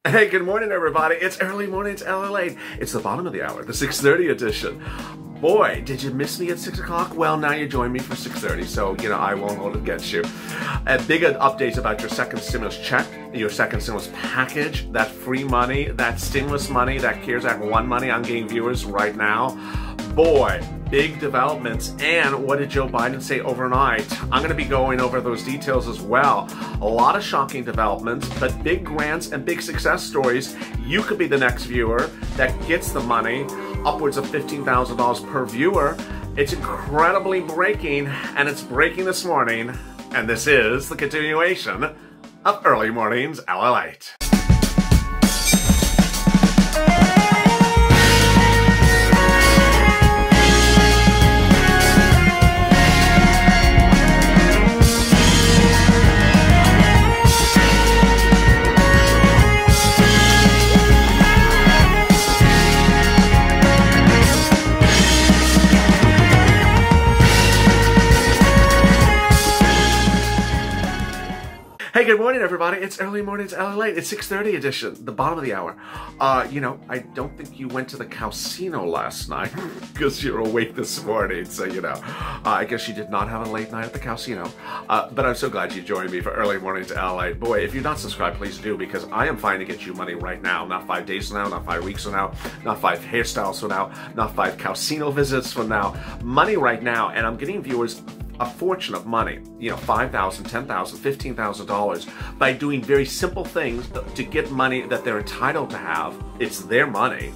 Hey, good morning, everybody. It's early morning. It's LALATE. It's the bottom of the hour, the 6:30 edition. Boy, did you miss me at 6 o'clock? Well, now you join me for 6:30, so, I won't hold it against you. Big updates about your second stimulus check, your second stimulus package, that free money, that stimulus money, that CARES Act 1 money I'm getting viewers right now. Boy, big developments. And what did Joe Biden say overnight? I'm going to be going over those details as well. A lot of shocking developments, but big grants and big success stories. You could be the next viewer that gets the money, upwards of $15,000 per viewer. It's incredibly breaking, and it's breaking this morning. And this is the continuation of Early Mornings LALATE. Hey, good morning, everybody. It's Early Mornings LALATE. It's 6:30 edition, the bottom of the hour. I don't think you went to the casino last night because you're awake this morning. So, I guess you did not have a late night at the casino. But I'm so glad you joined me for Early Mornings LALATE. Boy, if you're not subscribed, please do, because I am trying to get you money right now. Not 5 days from now, not 5 weeks from now, not 5 hairstyles from now, not 5 casino visits from now. Money right now, and I'm getting viewers a fortune of money, $5,000, $10,000, $15,000 by doing very simple things to get money that they're entitled to have. It's their money.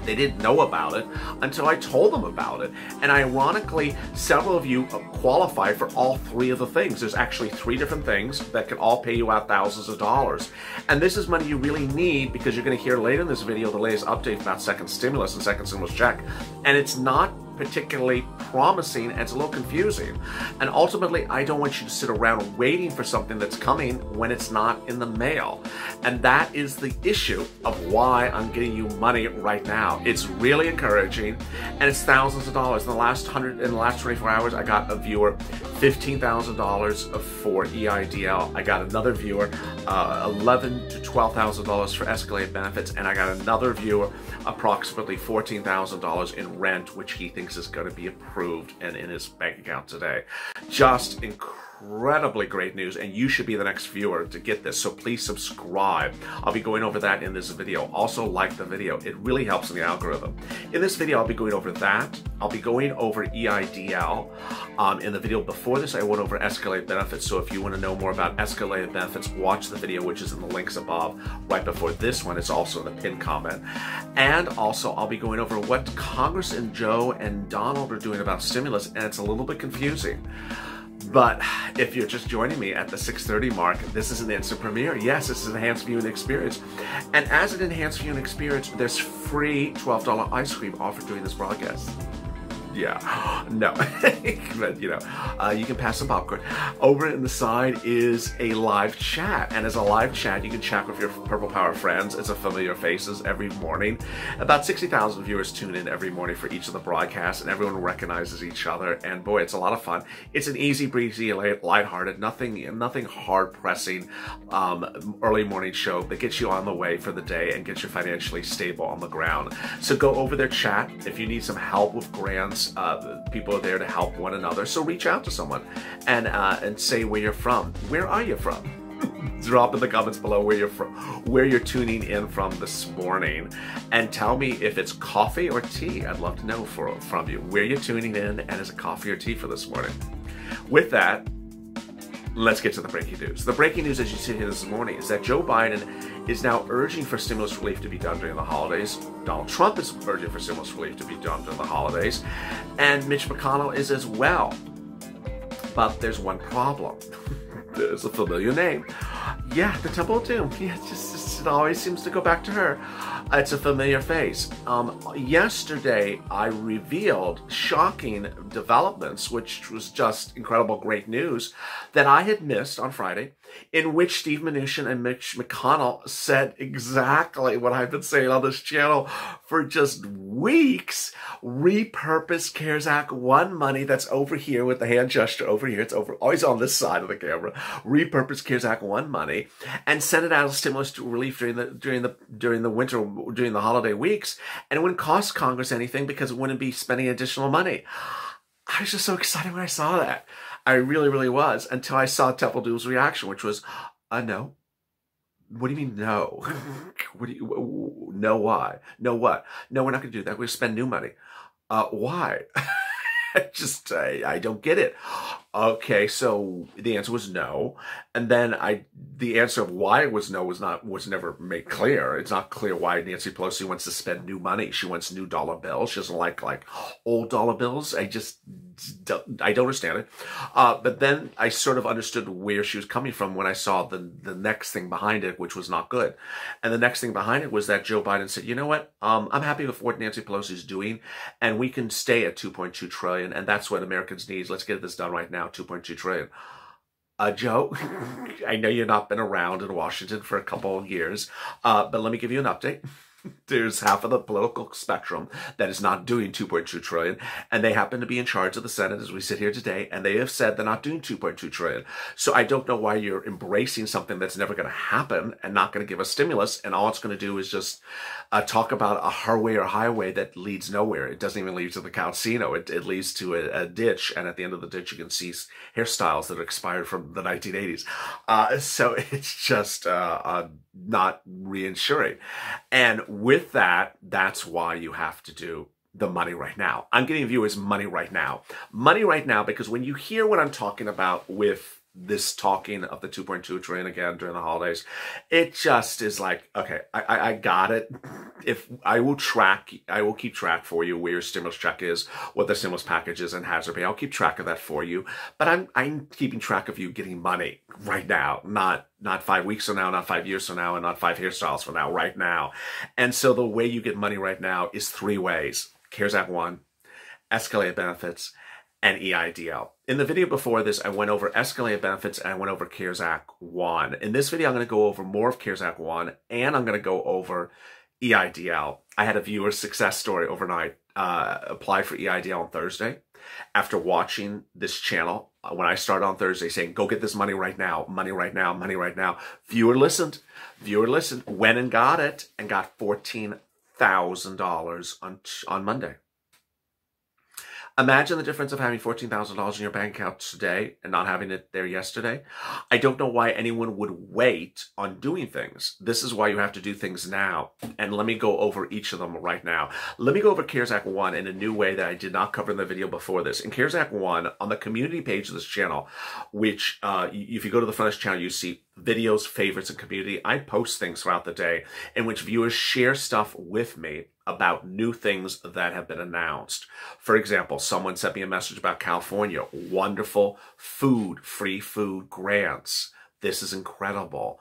They didn't know about it until I told them about it. And ironically, several of you qualify for all 3 of the things. There's actually 3 different things that can all pay you out thousands of dollars. And this is money you really need, because you're going to hear later in this video the latest update about second stimulus and second stimulus check. And it's not particularly promising, and it's a little confusing. And ultimately, I don't want you to sit around waiting for something that's coming when it's not in the mail. And that is the issue of why I'm getting you money right now. It's really encouraging, and it's thousands of dollars. In the last 24 hours, I got a viewer $15,000 for EIDL. I got another viewer $11,000 to $12,000 for escalated benefits, and I got another viewer approximately $14,000 in rent, which he thinks is going to be approved and in his bank account today. Just incredibly great news, and you should be the next viewer to get this, so please subscribe. I'll be going over that in this video. Also, like the video. It really helps in the algorithm. In this video, I'll be going over that. I'll be going over EIDL. In the video before this, I went over escalated benefits, so if you want to know more about escalated benefits, watch the video, which is in the links above. Right before this one, it's also in the pinned comment. And also, I'll be going over what Congress and Joe and Donald are doing about stimulus, and it's a little bit confusing. But if you're just joining me at the 6:30 mark, this is an instant premiere. Yes, this is an enhanced viewing experience. And as an enhanced viewing experience, there's free $12 ice cream offered during this broadcast. Yeah, no, but you can pass some popcorn. Over in the side is a live chat, and as a live chat, you can chat with your Purple Power friends. It's a familiar faces every morning. About 60,000 viewers tune in every morning for each of the broadcasts, and everyone recognizes each other. And boy, it's a lot of fun. It's an easy, breezy, lighthearted, nothing hard pressing early morning show that gets you on the way for the day and gets you financially stable on the ground. So go over their chat if you need some help with grants. People are there to help one another, so reach out to someone and say where you're from. Where are you from? Drop in the comments below where you're from, where you're tuning in from this morning, and tell me if it's coffee or tea. I'd love to know from you where you're tuning in, and is it coffee or tea for this morning. With that, let's get to the breaking news. The breaking news as you sit here this morning is that Joe Biden is now urging for stimulus relief to be done during the holidays. Donald Trump is urging for stimulus relief to be done during the holidays. And Mitch McConnell is as well. But there's one problem. There's a familiar name. Yeah, the Temple of Doom. Yeah, it always seems to go back to her. It's a familiar face. Yesterday, I revealed shocking developments, which was just incredible, great news that I had missed on Friday. in which Steve Mnuchin and Mitch McConnell said exactly what I've been saying on this channel for just weeks. Repurpose CARES Act 1 money that's over here with the hand gesture over here. It's over, always on this side of the camera. Repurpose CARES Act 1 money and send it out as stimulus relief during the winter, during the holiday weeks. And it wouldn't cost Congress anything because it wouldn't be spending additional money. I was just so excited when I saw that. I really, really was, until I saw Temple Doom's reaction, which was, no. What do you mean, no? What do you, no, why? No, what? No, we're not going to do that. We're going to spend new money. Why? I don't get it. Okay, so the answer was no. And then the answer of why it was no was never made clear. It's not clear why Nancy Pelosi wants to spend new money. She wants new dollar bills. She doesn't like old dollar bills. I don't understand it. But then I sort of understood where she was coming from when I saw the next thing behind it, which was not good. And the next thing behind it was that Joe Biden said, you know what? I'm happy with what Nancy Pelosi is doing, and we can stay at $2.2 trillion, and that's what Americans need. Let's get this done right now. $2.2 trillion. Joe, I know you've not been around in Washington for a couple of years, but let me give you an update. There's half of the political spectrum that is not doing $2.2 trillion, and they happen to be in charge of the Senate as we sit here today, and they have said they're not doing $2.2 trillion. So I don't know why you're embracing something that's never going to happen and not going to give us stimulus, and all it's going to do is just talk about a her way or highway that leads nowhere. It doesn't even lead to the casino. It leads to a ditch, and at the end of the ditch you can see hairstyles that are expired from the 1980s. So it's just not reassuring. And with that, that's why you have to do the money right now. I'm giving viewers money right now. Money right now, because when you hear what I'm talking about with this talking of the 2.2 trillion again during the holidays, it just is like, okay, I got it. If I will keep track for you where your stimulus check is, what the stimulus package is, and hazard pay. I'll keep track of that for you. But I'm keeping track of you getting money right now, not 5 weeks from now, not 5 years from now, and not 5 hairstyles from now, right now. And so the way you get money right now is 3 ways: CARES Act 1, escalated benefits, and EIDL. In the video before this, I went over escalated benefits and I went over CARES Act 1. In this video, I'm going to go over more of CARES Act 1, and I'm going to go over EIDL. I had a viewer success story overnight. Apply for EIDL on Thursday after watching this channel when I started on Thursday saying, go get this money right now, money right now, money right now. Viewer listened, went and got it, and got $14,000 on Monday. Imagine the difference of having $14,000 in your bank account today and not having it there yesterday. I don't know why anyone would wait on doing things. This is why you have to do things now. And let me go over each of them right now. Let me go over CARES Act 1 in a new way that I did not cover in the video before this. In CARES Act 1, on the community page of this channel, which if you go to the front of this channel, you see videos, favorites, and community. I post things throughout the day in which viewers share stuff with me about new things that have been announced. For example, someone sent me a message about California. Wonderful food, free food grants. This is incredible.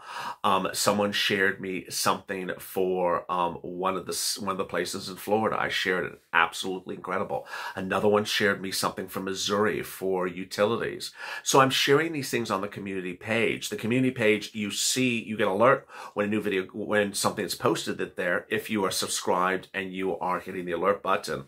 Someone shared me something for one of the places in Florida. I shared it. Absolutely incredible. Another one shared me something from Missouri for utilities. So I'm sharing these things on the community page. The community page, you get alert when a new video, when something is posted there, if you are subscribed and you are hitting the alert button.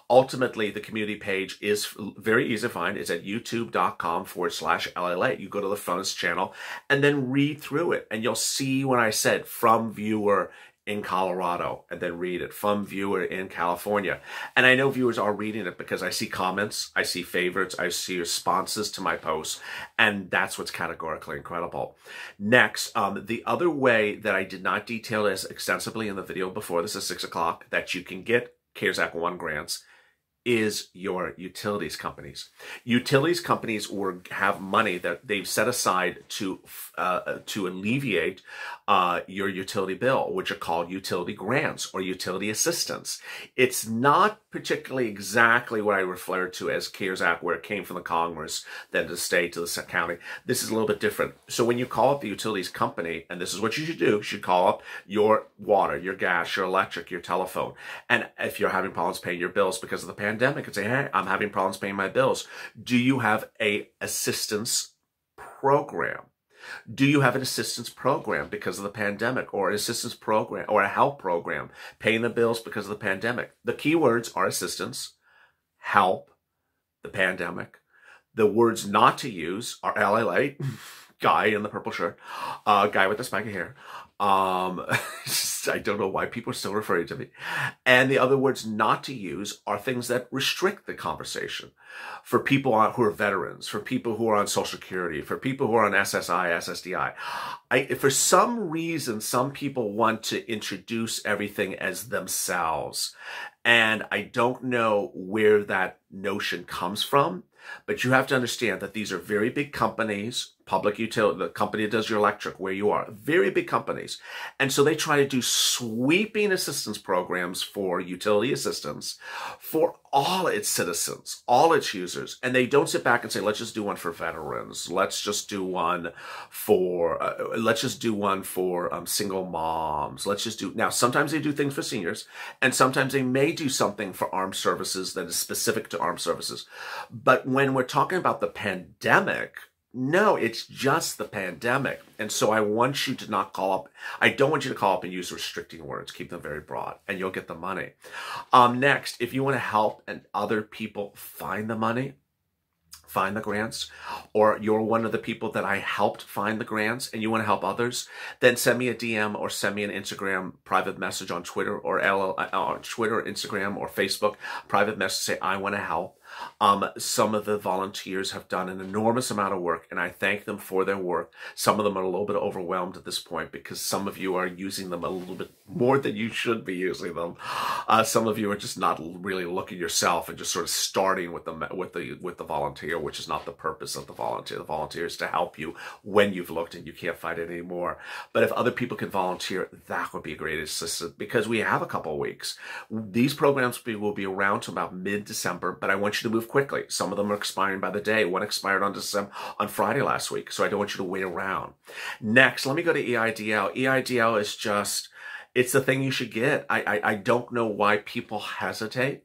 Ultimately, the community page is very easy to find. It's at youtube.com/LALATE. You go to the front of this channel and then read through it, and you'll see when I said from viewer in Colorado, and then read it from viewer in California. And I know viewers are reading it because I see comments, I see favorites, I see responses to my posts, and that's what's categorically incredible. Next, the other way that I did not detail as extensively in the video before, this is 6 o'clock, that you can get CARES Act 1 grants is your utilities companies. Utilities companies have money that they've set aside to alleviate your utility bill, which are called utility grants or utility assistance. It's not particularly exactly what I refer to as CARES Act, where it came from the Congress, then to the state, to the county. This is a little bit different. So when you call up the utilities company, and this is what you should do, you should call up your water, your gas, your electric, your telephone. And if you're having problems paying your bills because of the pandemic, and say, hey, I'm having problems paying my bills. Do you have a assistance program? Do you have an assistance program because of the pandemic, or an assistance program or a help program paying the bills because of the pandemic? The key words are assistance, help, the pandemic. The words not to use are LALATE, guy in the purple shirt, guy with the spiky hair. I don't know why people are still referring to me. And the other words not to use are things that restrict the conversation. For people who are veterans, for people who are on Social Security, for people who are on SSI, SSDI. For some reason, some people want to introduce everything as themselves. And I don't know where that notion comes from. But you have to understand that these are very big companies, public utility, the company that does your electric where you are, very big companies. And so they try to do sweeping assistance programs for utility assistance for all its citizens, all its users. And they don't sit back and say, let's just do one for veterans. Let's just do one for, single moms. Now, sometimes they do things for seniors, and sometimes they may do something for armed services that is specific to armed services. But when we're talking about the pandemic, no, it's just the pandemic. And so I want you to not call up. I don't want you to call up and use restricting words. Keep them very broad and you'll get the money. Next, if you want to help and other people find the money, find the grants, or you're one of the people that I helped find the grants and you want to help others, then send me a DM or send me an Instagram private message on Twitter or Instagram or Facebook private message. Say, I want to help. Some of the volunteers have done an enormous amount of work, and I thank them for their work. Some of them are a little bit overwhelmed at this point because some of you are using them a little bit more than you should be using them. Some of you are just not really looking yourself and just sort of starting with the volunteer, which is not the purpose of the volunteer. The volunteer is to help you when you've looked and you can't find it anymore. But if other people can volunteer, that would be a great assistance because we have a couple of weeks. These programs will be around to about mid-December, but I want you to move quickly. Some of them are expiring by the day. One expired on Friday last week, so I don't want you to wait around. Next, let me go to EIDL. EIDL is just, it's the thing you should get. I don't know why people hesitate.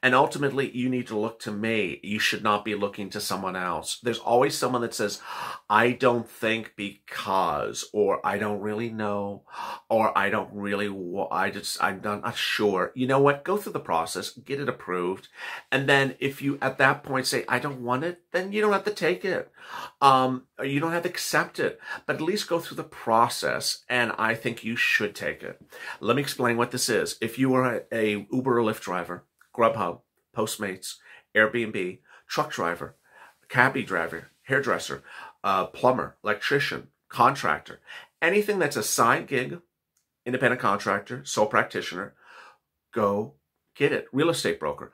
And ultimately, you need to look to me. You should not be looking to someone else. There's always someone that says, I don't think because, or I don't really know, or I don't really, I'm not sure. You know what? Go through the process, get it approved. And then if you, at that point, say, I don't want it, then you don't have to take it. You don't have to accept it, but at least go through the process. And I think you should take it. Let me explain what this is. If you are a Uber or Lyft driver, Grubhub, Postmates, Airbnb, truck driver, cabbie driver, hairdresser, plumber, electrician, contractor, anything that's a side gig, independent contractor, sole practitioner, go get it. Real estate broker,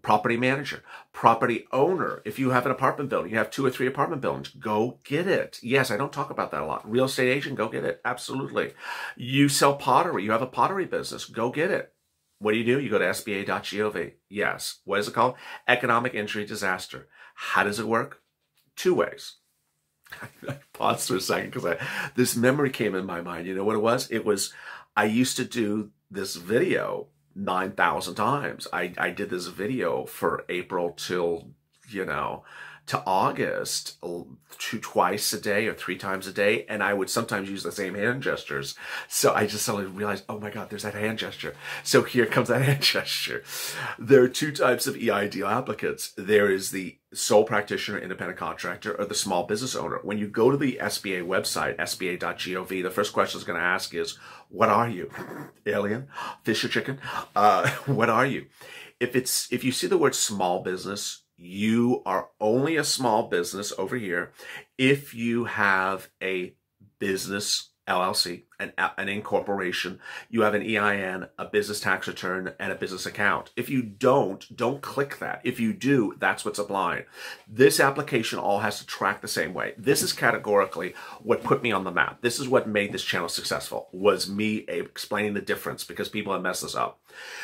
property manager, property owner. If you have an apartment building, you have 2 or 3 apartment buildings, go get it. Yes, I don't talk about that a lot. Real estate agent, go get it. Absolutely. You sell pottery. You have a pottery business, go get it. What do? You go to SBA.gov. Yes. What is it called? Economic Injury Disaster. How does it work? 2 ways. I paused for a second because this memory came in my mind. You know what it was? It was, I used to do this video 9,000 times. I did this video for April till, to August, twice a day or 3 times a day, and I would sometimes use the same hand gestures. So I just suddenly realized, oh my God, there's that hand gesture. So here comes that hand gesture. There are 2 types of EIDL applicants. There is the sole practitioner, independent contractor, or the small business owner. When you go to the SBA website, sba.gov, the first question it's going to ask is, what are you? Alien? Fish or chicken? What are you? If you see the word small business, you are only a small business over here if you have a business LLC, an incorporation, you have an EIN, a business tax return, and a business account. If you don't click that. If you do, that's what's applying. This application all has to track the same way. This is categorically what put me on the map. This is what made this channel successful, was me explaining the difference because people have messed this up.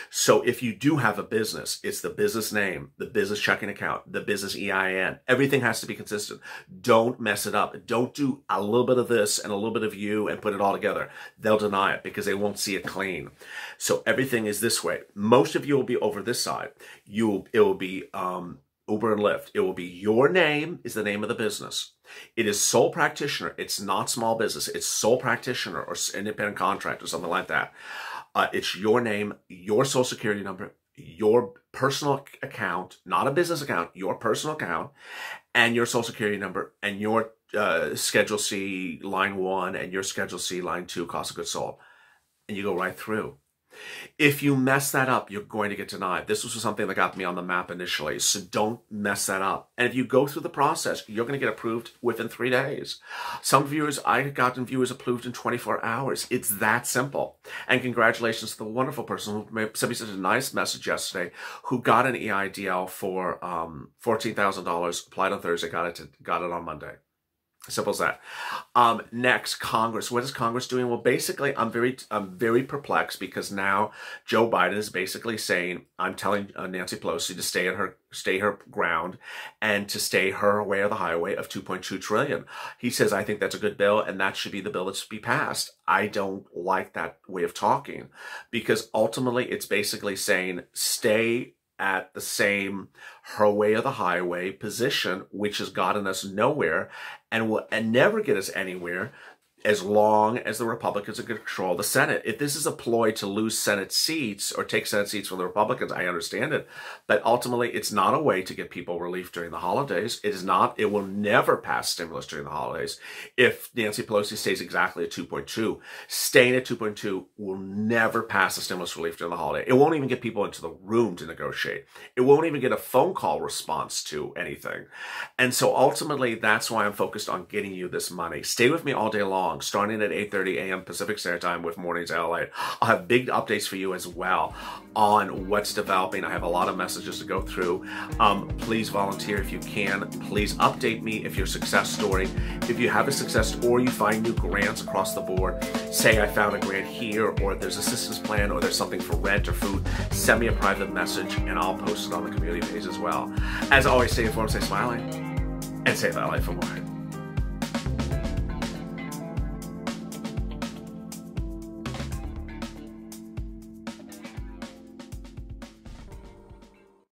So if you do have a business, it's the business name, the business checking account, the business EIN. Everything has to be consistent. Don't mess it up. Don't do a little bit of this and a little bit of you and put it all together. They'll deny it because they won't see it clean. So everything is this way. Most of you will be over this side. It will be Uber and Lyft. It will be your name is the name of the business. It is sole practitioner. It's not small business. It's sole practitioner or independent contractor, something like that. It's your name, your social security number, your personal account, not a business account, your personal account, and your social security number, and your Schedule C line 1 and your Schedule C line 2 cost of goods sold. And you go right through. If you mess that up, you're going to get denied. This was something that got me on the map initially, so don't mess that up. And if you go through the process, you're going to get approved within 3 days. Some viewers, I have gotten viewers approved in 24 hours. It's that simple. And congratulations to the wonderful person who sent me such a nice message yesterday, who got an EIDL for $14,000, applied on Thursday, got it on Monday. Simple as that. Next, Congress. What is Congress doing? Well, basically, I'm very perplexed because now Joe Biden is basically saying, I'm telling Nancy Pelosi to stay her ground and to stay her way of the highway of $2.2 trillion. He says, I think that's a good bill and that should be the bill that should be passed. I don't like that way of talking because ultimately it's basically saying stay at the same her way of the highway position, which has gotten us nowhere and will never get us anywhere as long as the Republicans are going to control the Senate. If this is a ploy to lose Senate seats or take Senate seats from the Republicans, I understand it. But ultimately, it's not a way to get people relief during the holidays. It is not. It will never pass stimulus during the holidays. If Nancy Pelosi stays exactly at 2.2, staying at 2.2 will never pass the stimulus relief during the holiday. It won't even get people into the room to negotiate. It won't even get a phone call response to anything. And so ultimately, that's why I'm focused on getting you this money. Stay with me all day long, starting at 8:30 a.m. Pacific Standard Time with Mornings LALATE. I'll have big updates for you as well on what's developing. I have a lot of messages to go through. Please volunteer if you can. Please update me if your success story. If you have a success or you find new grants across the board, say I found a grant here or there's assistance plan or there's something for rent or food, send me a private message and I'll post it on the community page as well. As always, stay informed, stay smiling, and stay LALATE for more.